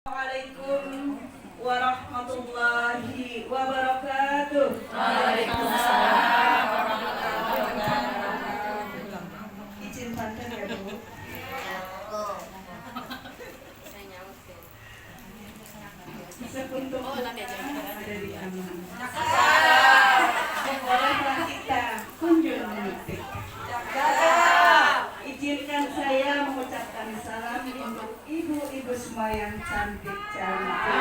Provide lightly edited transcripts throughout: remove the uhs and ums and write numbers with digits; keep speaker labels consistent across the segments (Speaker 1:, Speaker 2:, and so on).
Speaker 1: Assalamualaikum warahmatullahi wabarakatuh.
Speaker 2: Waalaikumsalam warahmatullahi wabarakatuh.
Speaker 1: Izin pantun ya Bu. Sepuntuk ada di aman. Sekolahlah kita kunjung memetik. Izinkan saya mengucapkan salam untuk ibu-ibu semua yang cantik-cantik.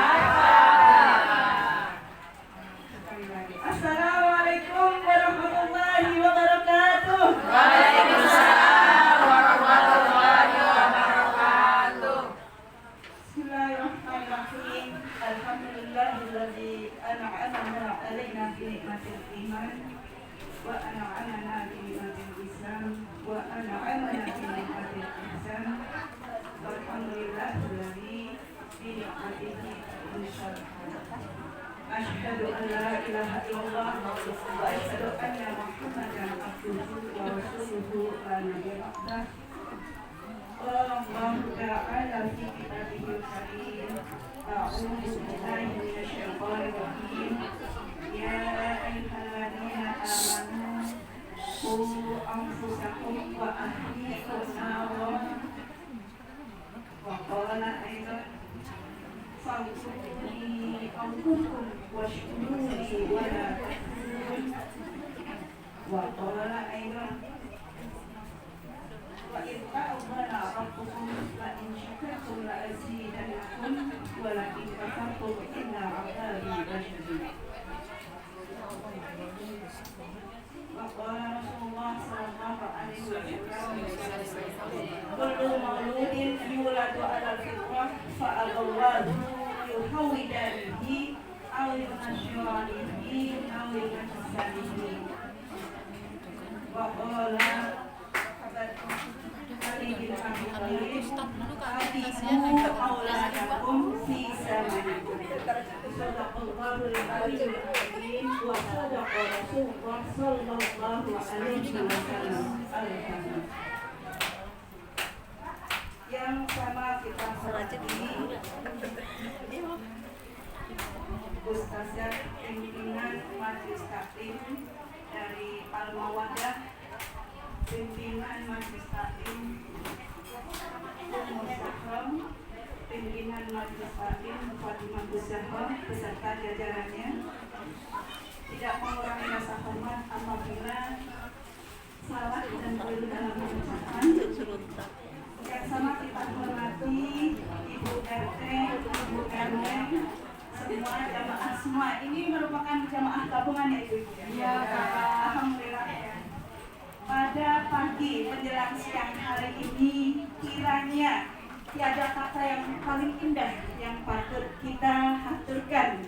Speaker 1: Assalamualaikum warahmatullahi wabarakatuh.
Speaker 2: Waalaikumsalam warahmatullahi wabarakatuh.
Speaker 1: Bismillahirrahmanirrahim. Alhamdulillahilladzi an'amana 'alaina bi ni'matil iman wa an'amana bi ni'matil islam wa an'amana bi ni'matil ihsan. Alhamdulillahilladzi bi ni'matihi asyhadu an la ilaha illallah wa asyhadu anna muhammadan abduhu wa rasuluhu la nabiyya ba'dah. Allahu ta'ala fi kitabihil karim. A'udzu billahi minasyaitonir rajim. Ya ayyuhalladzina amanu qu anfusakum wa ahlikum naran. Wa qala aidan fa'budu anfusakum washkuruni wa la takfurun. Wa qala aidan wa idh ta'azzana rabbukum la in syakartum la azidannakum wa la in kafartum inna 'adzabi lasyadid. Wa qala Rasulullah sallallahu alaihi wasallam kullu mauludin yuladu 'alal fitrah fa abawwahu yuhawidanihi aw yunashiranihi aw yunasalihi. Wa qala auladakum fi zamanikum. Shadaqallahul aliyyul azim wa shadaqa Rasulullah sallallahu alaihi wasallam. Yang sama kita hormati Ustazah pimpinan Majelis Taklim dari Al-Mawadah, pimpinan Majelis Taklim Musaham, pimpinan Majelis Taklim Fatimah Musaham beserta jajarannya. Tidak mengurangi rasa hormat apabila salah dan keliru dalam mengucapkan. Yang sama kita hormati Ibu RT, Ibu RW, semua jamaah semua. Ini merupakan jamaah gabungan ya Ibu? Ya, alhamdulillah ya. Pada pagi menjelang siang hari ini, kiranya tiada kata yang paling indah yang patut kita haturkan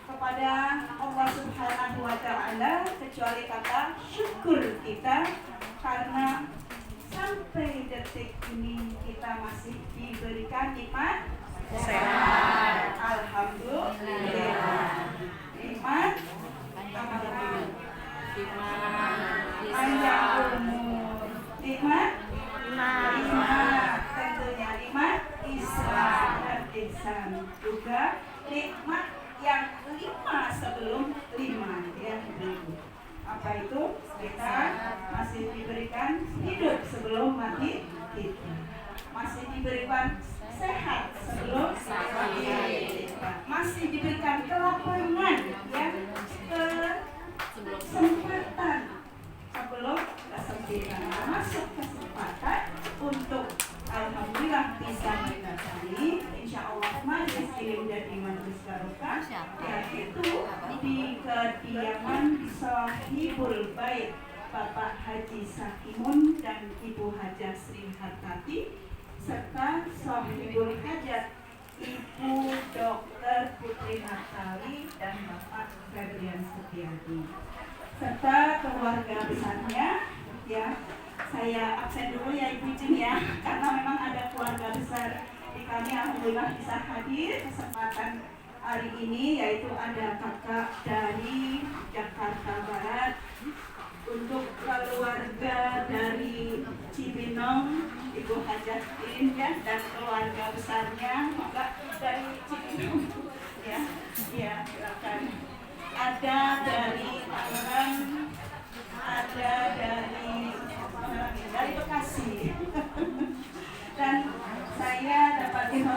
Speaker 1: kepada Allah Subhanahu wa Ta'ala kecuali kata syukur kita, karena sampai detik ini kita masih diberikan nikmat sehat. Alhamdulillah. Nikmat panjang umur, nikmat tentunya nikmat Islam dan ihsan, juga nikmat yang 5 sebelum 5 ya. Apa itu? Kita masih diberikan hidup sebelum mati kita, masih diberikan sehat sebelum mati kita, masih diberikan kelapangan ya, kesempatan sebelum kesempitan, termasuk kesempatan untuk alhamdulillah bisa mendatangi insyaallah majelis ilmu dan majelis barokah, yaitu di kediaman Sahibul Bait Bapak Haji Sakimun dan Ibu Hajah Sri Hartati, serta Sahibul Hajat Ibu Dr. Putri Natali dan Bapak Febrian Setiadi, serta keluarga besarnya ya. Saya absen dulu ya Ibu Jin ya, karena memang ada keluarga besar di kami alhamdulillah bisa hadir kesempatan hari ini, yaitu ada kakak dari Jakarta Barat, untuk keluarga dari Cibinong, Ibu Hajatin ya, dan keluarga besarnya, maka dari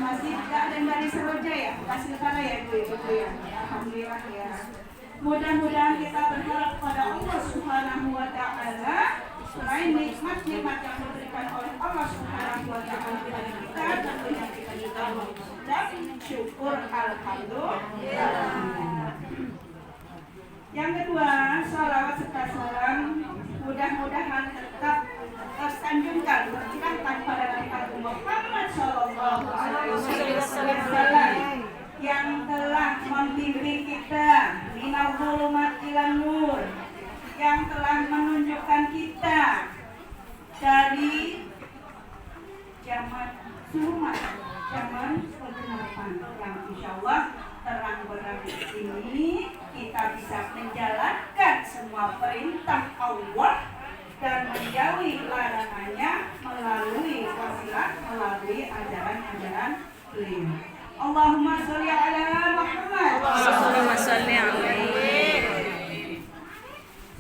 Speaker 1: masih dan dari Seroja ya, Bekasi Utara ya Ibu ya. Alhamdulillah ya. Mudah-mudahan kita berharap kepada Allah Subhanahu wa taala selain nikmat-nikmat yang diberikan oleh Allah Subhanahu wa taala kepada kita, tentunya kita juga mengucap syukur alhamdulillah. Yang kedua, salawat serta salam mudah-mudahan tetap tersanjungkan tercurahkan pada Nabi Muhammad Shallallahu Alaihi Wasallam yang telah membimbing kita minal dhulumat ilan nur, yang telah menunjukkan kita dari zaman sulmat, zaman kegelapan yang insya Allah terang benderang ini kita bisa menjalankan semua perintah Allah dan menjauhi larangannya melalui wasilah, melalui ajaran-ajaran beliau. Allahumma sholli ala Muhammad.
Speaker 2: Allahumma sholli alaihi.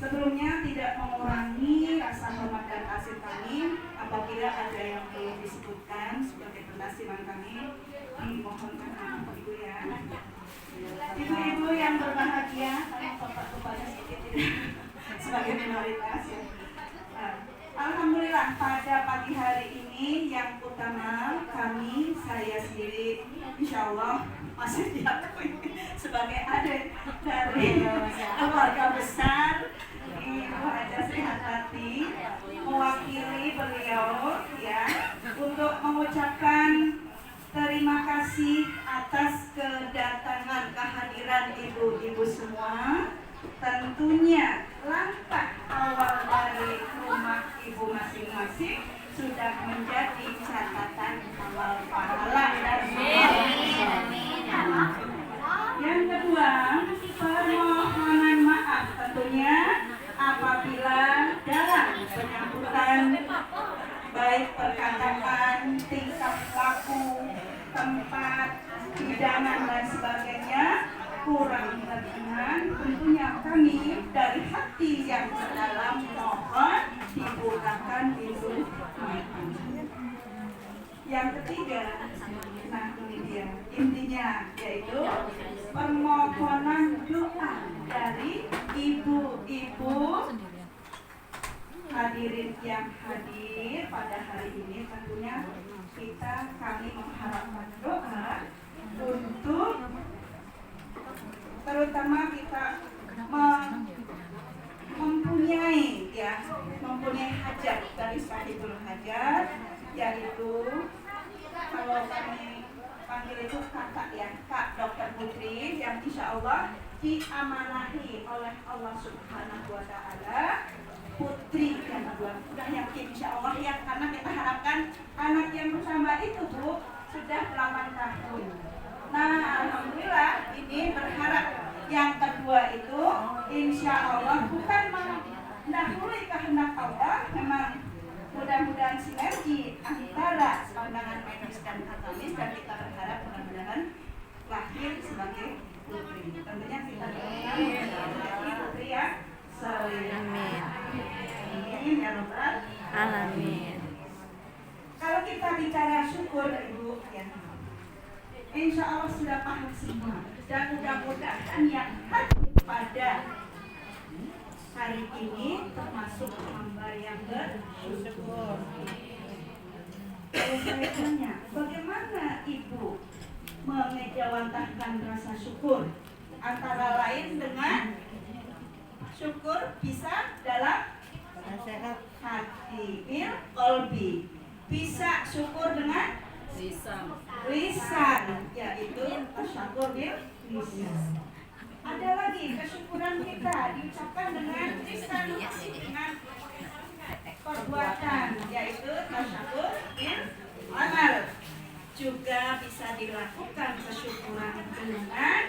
Speaker 1: Sebelumnya tidak mengurangi rasa hormat dan kasih kami apabila ada yang belum disebutkan sebagai penasihat kami, dimohonkan maaf Ibu ya. Ibu-ibu yang berbahagia, karena bapak-bapaknya sedikit tidak sebagai minoritas ya. Alhamdulillah pada pagi hari ini yang utama saya sendiri insya Allah masih diakui sebagai adik dari keluarga besar Ibu Haja Sehat Hati, mewakili beliau ya untuk mengucapkan terima kasih atas kedatangan kehadiran ibu-ibu semua. Tentunya langkah awal dari rumah ibu masing-masing sudah menjadi catatan awal pahala dan yang kedua, permohonan maaf tentunya apabila dalam penyambutan baik perkataan, tingkah laku, tempat, hidangan dan sebagainya kurang berkenan, tentunya kami dari hati yang terdalam mohon dibukakan pintu maaf. Yang ketiga, nah ini dia intinya, yaitu permohonan doa dari ibu-ibu hadirin yang hadir pada hari ini. Tentunya kami mengharapkan doa untuk terutama kita mempunyai hajat dari sahibul hajat, yaitu kalau kami panggil itu kakak ya, Kak Dr. Putri, yang insya Allah diamanahi oleh Allah Subhanahu wa taala putri yang kedua. Sudah yakin insya Allah ya, karena kita harapkan anak yang bersama itu Bu sudah 8 tahun. Nah, alhamdulillah ini berharap yang kedua itu insya Allah bukan mendahului kehendak Allah, memang mudah-mudahan sinergi antara pandangan medis dan akademis, dan kita berharap mudah-mudahan lahir sebagai putri. Tentunya kita doakan putri ya. Amin. Amin ya Rabbal
Speaker 2: Alamin.
Speaker 1: Kalau kita bicara syukur Ibu ya, insya Allah sudah paham semua, dan mudah-mudahan yang hadir pada hari ini termasuk hamba yang bersyukur. Kalau saya tanya, bagaimana Ibu mengejawantahkan rasa syukur? Antara lain dengan syukur bisa dalam hati, qalbi. Bisa syukur dengan lisan, yaitu tasyakur bil lisan. Ada lagi kesyukuran kita diucapkan dengan lisan, dengan perbuatan, yaitu tasyakur bil amal. Juga bisa dilakukan kesyukuran dengan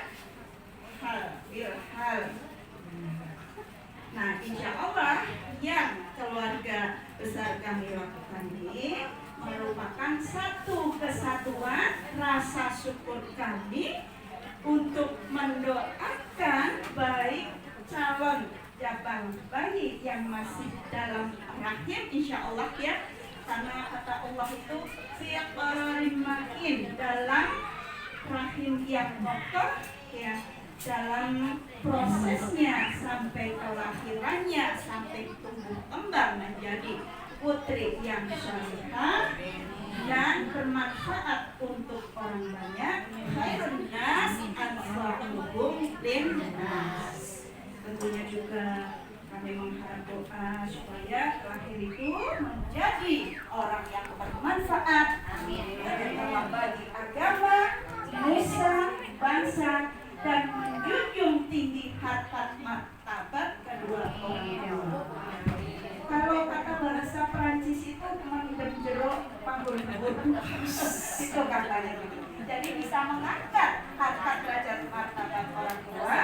Speaker 1: hal bil hal. Nah, insya Allah yang keluarga besar kami lakukan ini merupakan satu kesatuan rasa syukur kami untuk mendoakan baik calon jabang bayi yang masih dalam rahim insya Allah ya, karena kata Allah itu makin dalam rahim yang kokoh ya, dalam prosesnya sampai kelahirannya, sampai tumbuh kembang menjadi putri yang salihah dan bermanfaat untuk orang banyak. Khairun nas anfa'uhum linnas. Tentunya juga kami mengharap doa supaya lahir itu menjadi orang yang bermanfaat. Amin. Bagi agama, nusa, bangsa, dan menjunjung tinggi harkat martabat kedua orang tua. Kalau kata bahasa Perancis itu menjeruk panggul itu katanya gitu. Jadi bisa mengangkat harkat derajat martabat orang tua,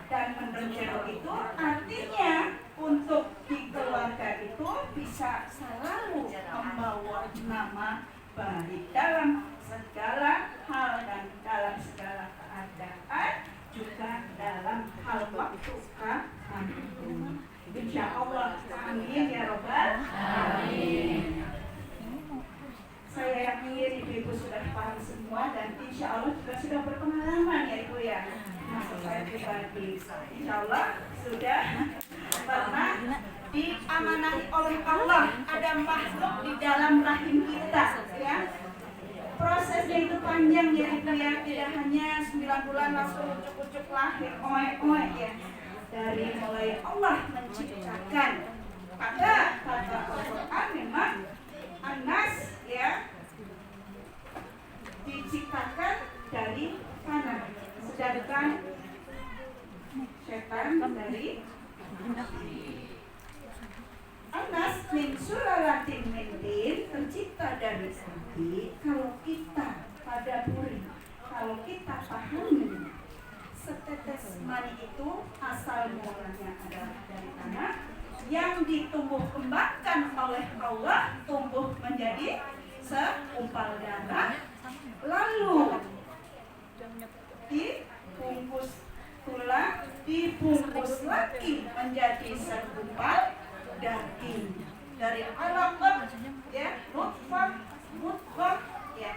Speaker 1: dan menjeruk itu artinya untuk di keluarga itu bisa selalu membawa nama baik dalam segala hal dan dalam segala keadaan, juga dalam hal waktu kapanpun. Insya Allah, amin ya robbal alamin. Saya yakin ibu-ibu sudah paham semua dan insya Allah juga sudah berpengalaman ya ibu ya. Maksud saya pribadi, insya Allah sudah pernah diamanahi oleh Allah ada makhluk di dalam rahim kita ya. Prosesnya itu panjang ya ibu ya, tidak hanya 9 bulan langsung ucuk-ucuk lahir, oe-oe ya. Dari mulai Allah menciptakan, pada kata Al-Quran memang Anas ya diciptakan dari tanah, sedangkan setan dari Anas min sulalatin min tin, tercipta dari sapi. Kalau kita pada buri, kalau kita pahami setetes mani itu asal mulanya adalah dari tanah yang ditumbuh kembangkan oleh Allah, tumbuh menjadi segumpal darah, lalu dibungkus tulang, dibungkus lagi menjadi segumpal daging dari alaqah ya, nutfah, mudghah ya.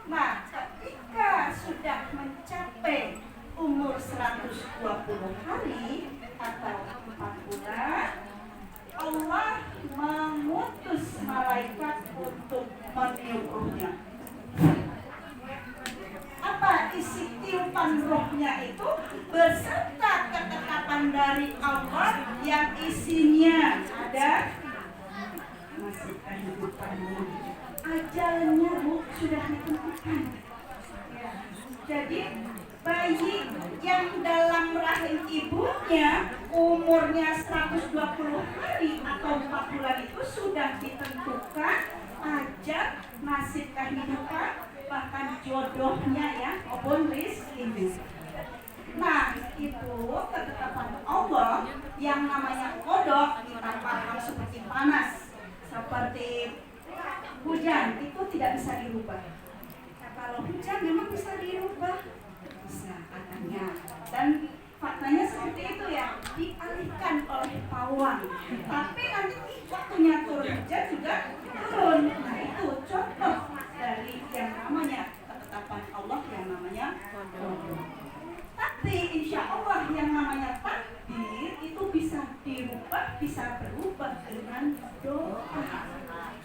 Speaker 1: Nah, ketika sudah mencapai umur 120 hari atau 4 bulan, Allah mengutus malaikat untuk meniupnya. Apa isi tiupan rohnya itu? Beserta ketetapan dari Allah yang isinya ada masih kehidupannya, ajalnya sudah ditentukan ya. Jadi bayi yang dalam rahim ibunya umurnya 120 hari atau 4 bulan itu sudah ditentukan ajal, nasib kehidupan, bahkan jodohnya ya, maupun rezeki. Nah, itu ketetapan Allah yang namanya qada, kita paham seperti panas, seperti hujan, itu tidak bisa dirubah. Nah, kalau hujan memang bisa dirubah, bisa katanya. Dan faktanya seperti itu ya, dialihkan oleh pawang. Tapi nanti waktunya turun hujan juga turun. Nah, itu contoh dari yang namanya ketetapan Allah yang namanya qada. Tapi insya Allah yang namanya takdir itu bisa dirubah, bisa berubah dengan doa.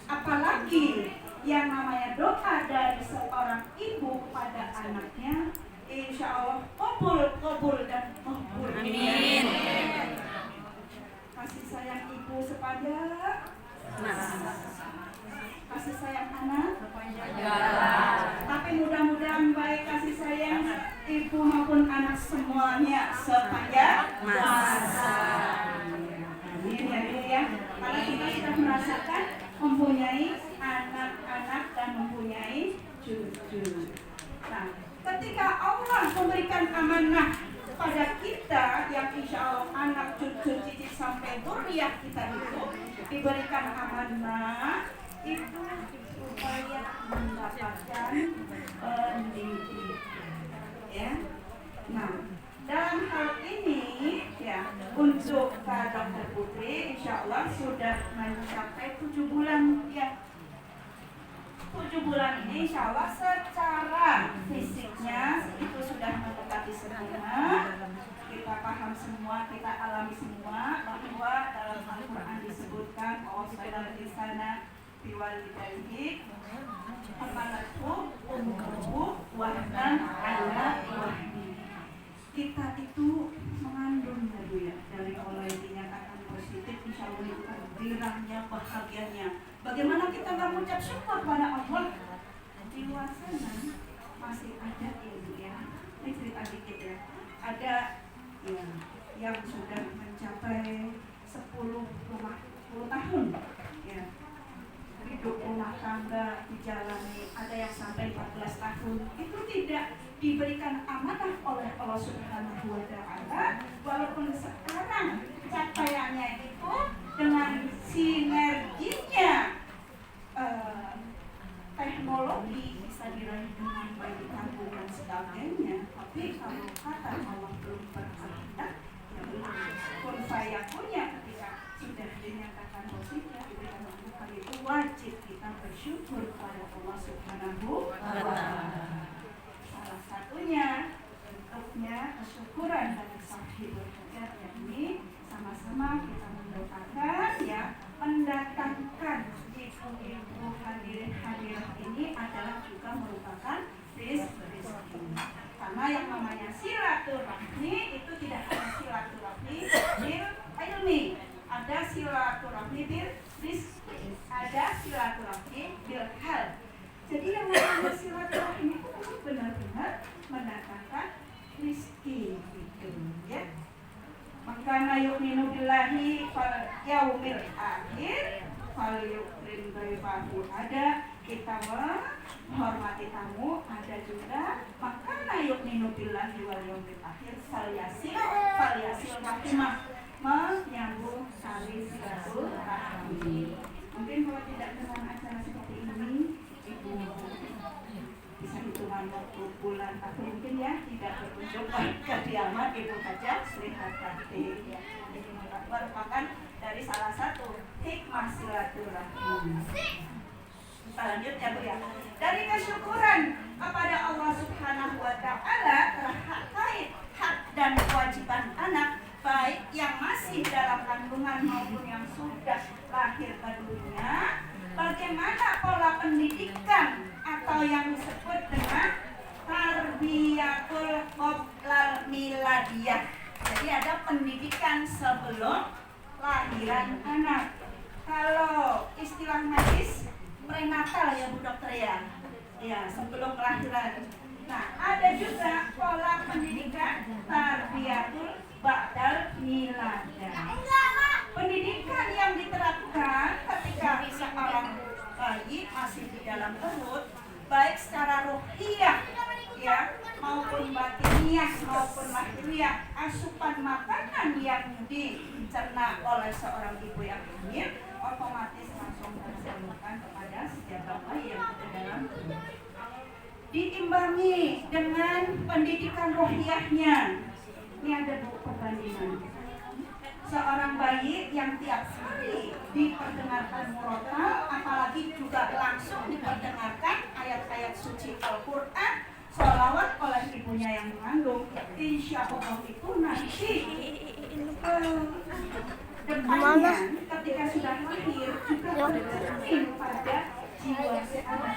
Speaker 1: Apalagi yang namanya doa dari seorang ibu pada anaknya, insya Allah kabul dan makbul.
Speaker 2: Amin.
Speaker 1: Kasih sayang ibu sepadan, kasih sayang anak tapi mudah-mudahan baik kasih sayang ibu maupun anak semuanya sepanjang masa. Amin ya ibu ya. Karena kita sudah merasakan mempunyai anak-anak dan mempunyai cucu. Nah, ketika Allah memberikan amanah pada kita yang insya Allah anak, cucu, cicit sampai zuriat kita itu diberikan amanah itu supaya mendapatkan pendidikan ya. Nah, dalam hal ini ya, untuk Kak Dr. Putri insya Allah sudah mencapai 7 bulan ya bulan ini insya Allah secara fisiknya itu sudah mendekati sempurna. Kita paham semua, kita alami semua bahwa dalam Al-Quran disebutkan wassailal insana biwalidayhi hamalatuhu ummuhu wahnan ala wahni. Kita itu mengandung ya Bu ya, dari mulai dinyatakan positif insya Allah itu gembiranya, bahagianya. Bagaimana kita nggak mengucap syukur pada Allah? Di luar sana masih ada ya Bu ya. Ini cerita dikit ya. Ada ya, yang sudah mencapai 10 tahun ya, hidup rumah tangga dijalani, ada yang sampai 14 tahun. Itu tidak diberikan amanah oleh Allah Subhanahu wa Ta'ala, walaupun sekarang capaiannya itu dengan sinerginya teknologi bisa diraih dengan baik tabung dan sebagainya. Tapi kalau kata Allah belum berkehendak, ya belum. Kun fayakunnya ketika sudah dinyatakan positif diberikan bukan itu wajib kita bersyukur kepada Allah Subhanahu wa Ta'ala. Salah satunya bentuknya kesyukuran dari sahibul hajat, yakni sama-sama kita mendoakan ya, mendatangkan ibu-ibu hadirin ini adalah juga merupakan rezeki. Karena yang namanya silaturahmi itu tidak hanya silaturahmi bil ilmi, ada silaturahmi bil rizki, ada silaturahmi bil hal. Jadi yang namanya silaturahmi itu benar-benar mendatangkan rizki gitu ya. Maka yu'minu billahi fal yaumil akhir fal yukrim dhaifahu, ada kita menghormati tamu, ada juga maka yu'minu billahi wal yaumil akhir fal yasil rahimah, menyambung tali silaturahmi. Mungkin kalau tidak dengan acara seperti ini Ibu bisa hitungan waktu bulan atau mungkin ya tidak berkunjung ke kediaman Ibu Hajah Sri Hartati ya. Ini merupakan dari salah satu hikmah silaturahmi. Kita lanjut ya Bu ya. Dari kesyukuran kepada Allah Subhanahu wa Ta'ala terkait hak dan kewajiban anak, baik yang masih dalam kandungan maupun yang sudah lahir ke dunia, bagaimana pola pendidikan atau yang disebut dengan tarbiyatul qoblal miladiyah. Jadi ada pendidikan sebelum lahiran anak. Kalau istilah medis prenatal ya Bu Dokter ya. Ya, sebelum kelahiran. Nah, ada juga pola pendidikan tarbiyatul ba'dal miladah. Pendidikan yang diterapkan ketika seorang bayi masih di dalam perut, baik secara ruhiyah ya maupun batiniah maupun lahiriah, asupan makanan yang dicerna oleh seorang ibu yang hamil otomatis langsung tersalurkan kepada setiap bayi yang ada dalam perut. Diimbangi dengan pendidikan rohiyahnya. Ini ada buku perbandingan. Seorang bayi yang tiap hari diperdengarkan murotal, apalagi juga langsung diperdengarkan ayat-ayat suci Al-Quran, sholawat oleh ibunya yang mengandung, insya Allah itu nanti depannya ketika sudah lahir juga tercermin pada jiwa seorang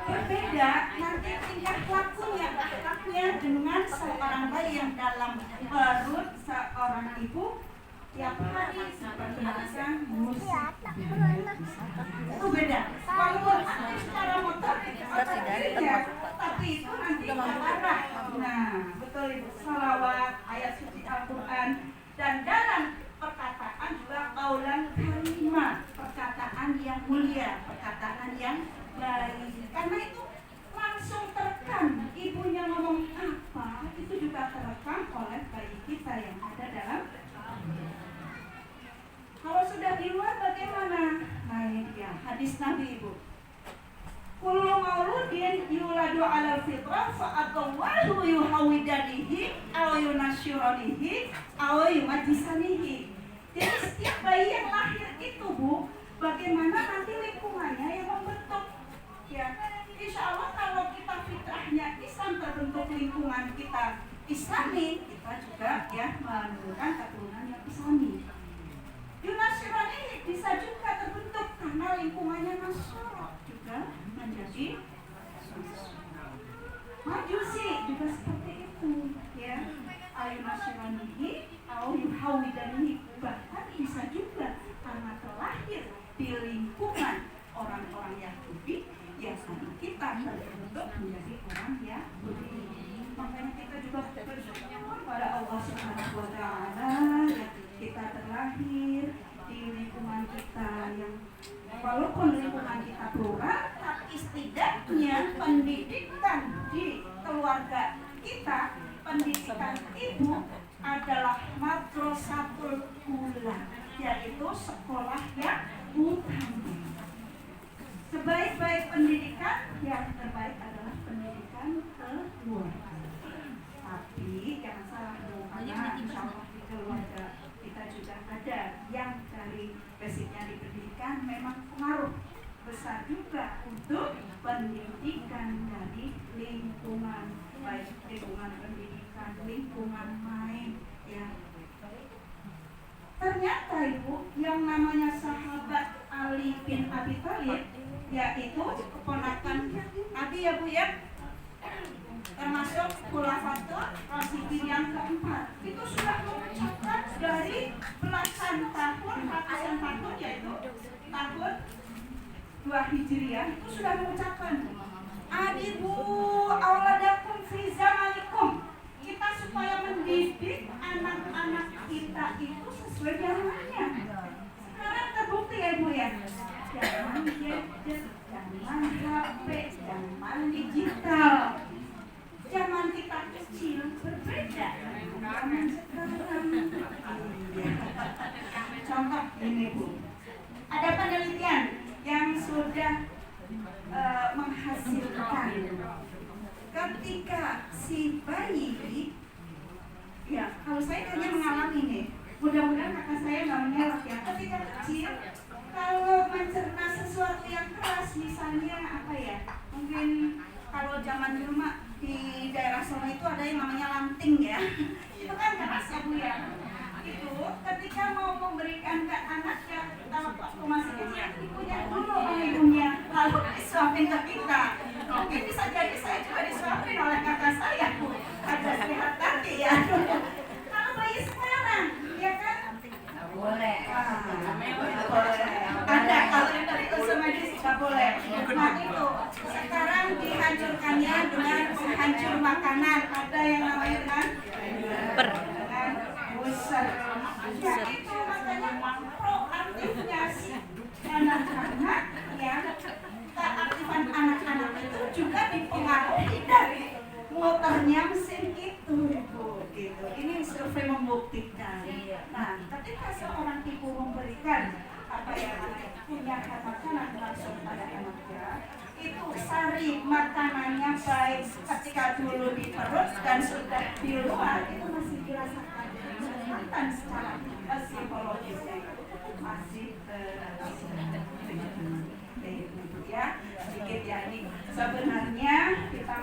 Speaker 1: berbeda nanti tingkah lakunya, akhlaknya dengan seorang bayi yang dalam perut seorang ibu tiap hari mendengarkan musik. Itu beda. Walaupun secara motor ya, tapi itu nanti arah. Nah, betul Ibu. Salawat, ayat suci Al-Quran, dan dalam perkataan juga qaulan karimah, perkataan yang mulia, perkataan yang baik. Karena itu langsung terekam, ibunya ngomong apa itu juga terekam oleh bayi kita yang ada dalam. Kalau sudah di luar bagaimana? Nah ini dia hadis Nabi Ibu. Kullu mauludin yuladu ala fitrah fa'aqawwahu yuhawidanihi aw yunasyuranihi aw yumajisanihi. Jadi setiap bayi yang lahir itu Bu, bagaimana nanti lingkungannya yang membentuk. ya. Insya Allah kalau kita fitrahnya Islam, terbentuk lingkungan kita Islami, kita juga ya menurunkan keturunan yang Islami. Yunasirani bisa juga terbentuk karena lingkungannya Nasara juga menjadi Majusi juga seperti itu ya. Ayunasirani atau Yuhawidani bahkan bisa juga karena terlahir di lingkungan orang-orang Yahudi yang kita terbentuk menjadi orang Yahudi. Makanya kita juga bersyukur pada Allah Subhanahu wa Ta'ala ya, kita terlahir di lingkungan kita yang walaupun lingkungan kita plural, tapi setidaknya pendidikan di keluarga kita, pendidikan ibu adalah madrasatul ula, yaitu sekolah yang utama. Sebaik-baik pendidikan, yang terbaik adalah pendidikan keluarga. Tapi jangan salah dong, karena insya Allah di keluarga kita juga ada yang dari basicnya di pendidikan memang pengaruh besar juga untuk pendidikan dari lingkungan, baik lingkungan pendidikan, lingkungan main ya. Ternyata ibu yang namanya sahabat Ali bin Abi Thalib, yaitu keponakan Nabi ya bu ya, termasuk Khulafatul Rasyidin yang keempat, itu sudah mengucapkan dari belasan tahun, ratusan tahun, yaitu tahun 2 Hijriah, itu sudah mengucapkan adibu auladakum fi zamanikum, kita supaya mendidik anak-anak kita itu sesuai zamannya. Sekarang terbukti ya ibu ya, jangan gadget, jangan HP, jangan digital. Zaman kita kecil berbeda zaman sekarang. Contoh ini bu, ada penelitian yang sudah menghasilkan ketika si bayi, ya kalau saya hanya mengalami nih, mudah-mudahan kakak saya nggak mengelak ya, ketika kecil kalau mencerna sesuatu yang keras, misalnya apa ya, mungkin kalau zaman dulu mah di daerah Solo itu ada yang namanya lanting ya, itu kan keras ya bu ya. Itu ketika mau memberikan ke anaknya, waktu masih kecil, ibunya dulu ibunya, lalu disuapin ke kita. Mungkin bisa jadi saya juga disuapin oleh kakak saya bu, ada sehat nanti ya. Kalau bayi sekarang, ya kan? Boleh. Ada kalau dari usul medis nggak boleh. Nah itu sekarang dihancurkannya dengan penghancur makanan. Ada yang namanya dengan buser. Ya itu makanya proaktifnya si anak-anak ya, keaktifan anak-anak itu juga dipengaruhi dari motornya mesin itu bu, gitu. Ini survei membuktikan. Nah, ketika seorang ibu memberikan apa yang punya makanan langsung pada anaknya, itu sari makanannya baik ketika dulu di perut dan sudah di luar, itu masih dirasakan kesehatan secara psikologisnya masih ya, sedikit ya. Ini sebenarnya kita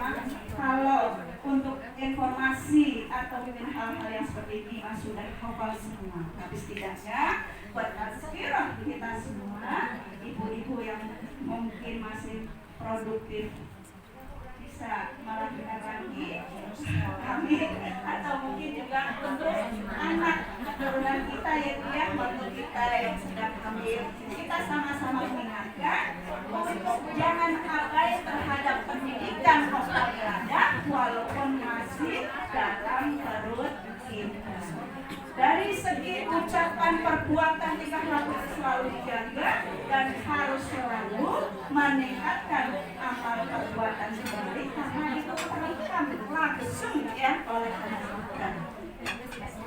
Speaker 1: kalau untuk informasi atau mungkin hal-hal yang seperti ini sudah hafal semua, tapi setidaknya buat tazkirah kita semua, ibu-ibu yang mungkin masih produktif bisa melahirkan lagi kami, atau mungkin juga untuk anak keturunan kita ya, waktu kita yang sedang hamil, kita sama-sama mengingatkan untuk jangan abai terhadap pendidikan olahraga walaupun masih dalam perut kita. Dari segi ucapan, perbuatan, tingkah laku selalu dijaga dan harus selalu meningkatkan amal perbuatan baik karena itu terekam langsung ya oleh Allah.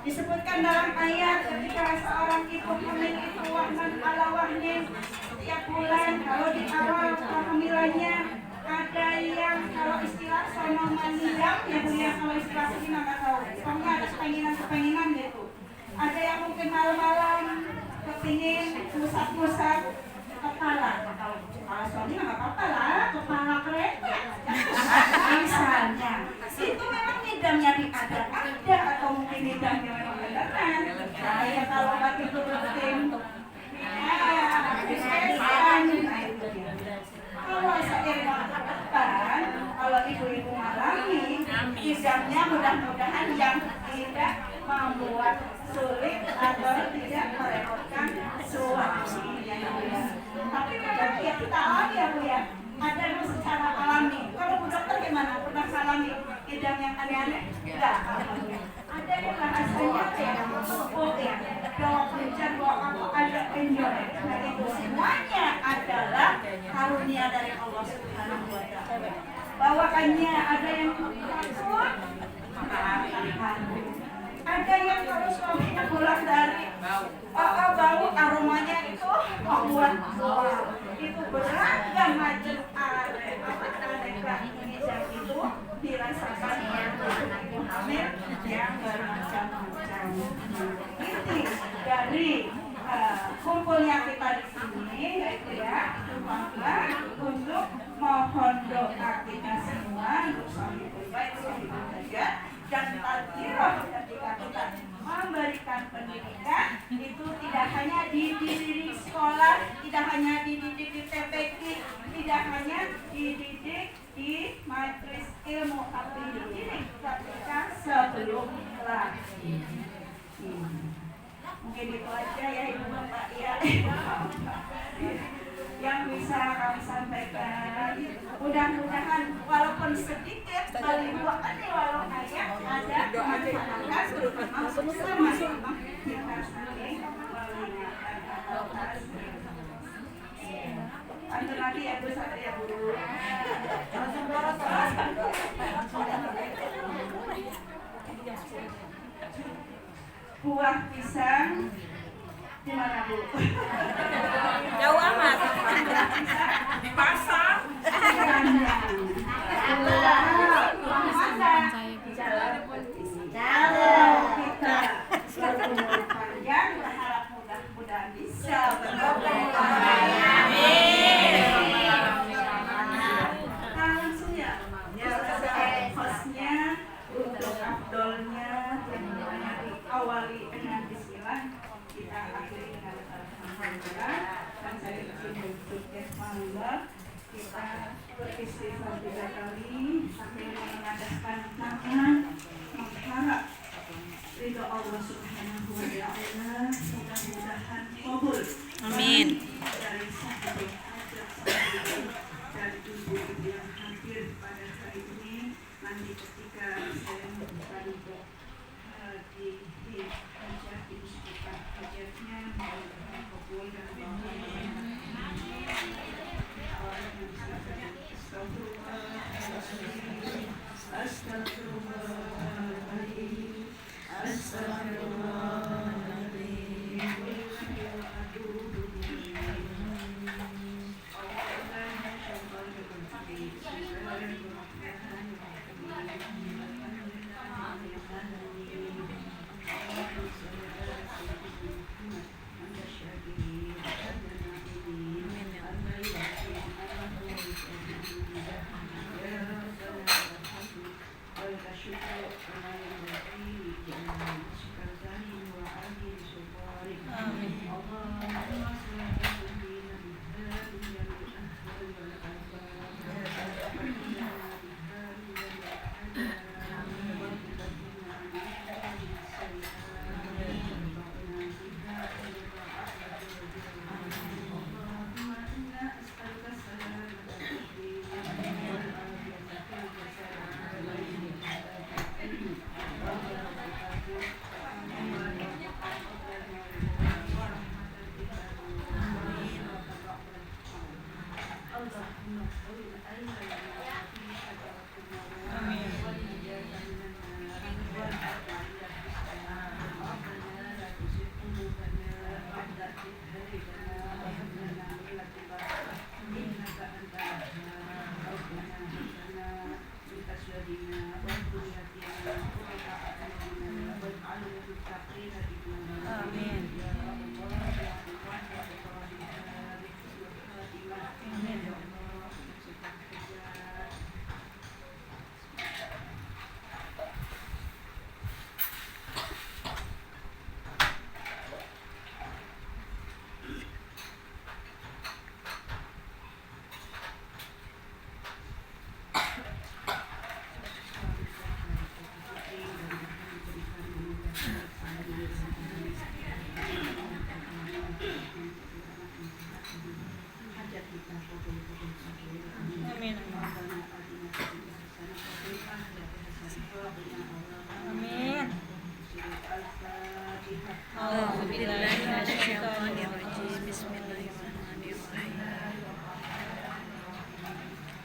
Speaker 1: Disebutkan dalam ayat ketika seorang ibu hamil itu wahnan ala wahnin, setiap bulan kalau di awal kehamilannya ada yang kalau istilah sonomaniyam ya bu ya, kalau istilah sini nggak tahu, pokoknya ada kepenginan gitu. Ada yang mungkin malam-malam kepingin pusat-pusat kepala, kepala suami nggak apa-apa lah, kepala kereta. Misalnya, itu memang ngidamnya diadat ada atau mungkin ngidamnya memang beneran. Saya kalau nggak itu rutin, kalau seiring depan, kalau ibu-ibu mengalami ngidamnya mudah-mudahan yang tidak membuat sulit atau tidak merepotkan suami. Tapi memang ya kita alami ya Bu ya, ada yang secara alami. Kalau Bu Dokter gimana? Pernah alami idam yang aneh-aneh? Enggak. Ada yang bahasanya ya, oh ya, bawa kerjaan, bawa apa, ada enjoy. Nah itu semuanya adalah karunia dari Allah Subhanahu Wa Taala. Bawaannya ada yang takut, ada yang kalau suaminya pulang dari bau aromanya itu membuat itu beragam macam aneka hijab itu dirasakan oleh ibu hamil yang bermacam-macam. Inti dari kumpulnya kita di sini yaitu ya bangga untuk mohon doa kita semua untuk suami baik suami bekerja dan tadbirah ketika kita memberikan pendidikan itu tidak hanya dididik sekolah, tidak hanya dididik di TPQ, tidak hanya dididik di majelis ilmu, tapi dididik ketika sebelum lahir. Mungkin itu aja ya Ibu Bapak ya yang bisa kami sampaikan. Mudah-mudahan walaupun sedikit dua kali walau hanya ada manfaat terutama sama-sama kita saling mengingatkan atas. Antar lagi ya Bu Satria Bu. Buah pisang di mana Bu?
Speaker 2: Jauh amat.
Speaker 1: Di pasar. Kalau kita berumur panjang, berharap mudah-mudahan bisa langsung ya. Hostnya untuk afdolnya awali dengan bismillah, kita akhiri dengan alhamdulillah. Dan saya izin untuk mangga kita beristighfar 3 kali sambil mengadahkan tangan mengharap ridho Allah Subhanahu wa Ta'ala. Mudah-mudahan kabul.
Speaker 2: Amin.
Speaker 1: Dari satu hajat dan ibu-ibu yang hadir pada hari ini, nanti ketika saya membuka di hajat di sekitar hajatnya mudah-mudahan kabul dan
Speaker 2: Amin. A'udzubillahiminasyaitonirrajim. Bismillahirrahmanirrahim.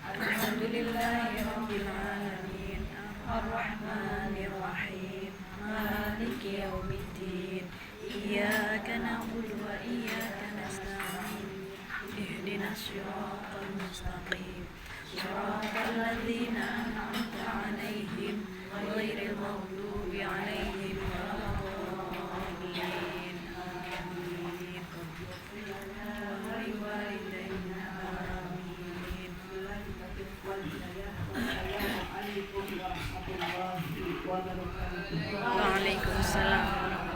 Speaker 2: Alhamdulillahirabbil alamin. Arrahmanirrahim. Maliki yaumiddin. Iyyaka na'budu wa iyyaka nasta'in. Ihdinas siratal mustaqim. Siratal ladzina an'amta 'alaihim ghairil maghdubi 'alaihim waladdallin. Amin. Waliwalidayna amin. Waalaikumsalam.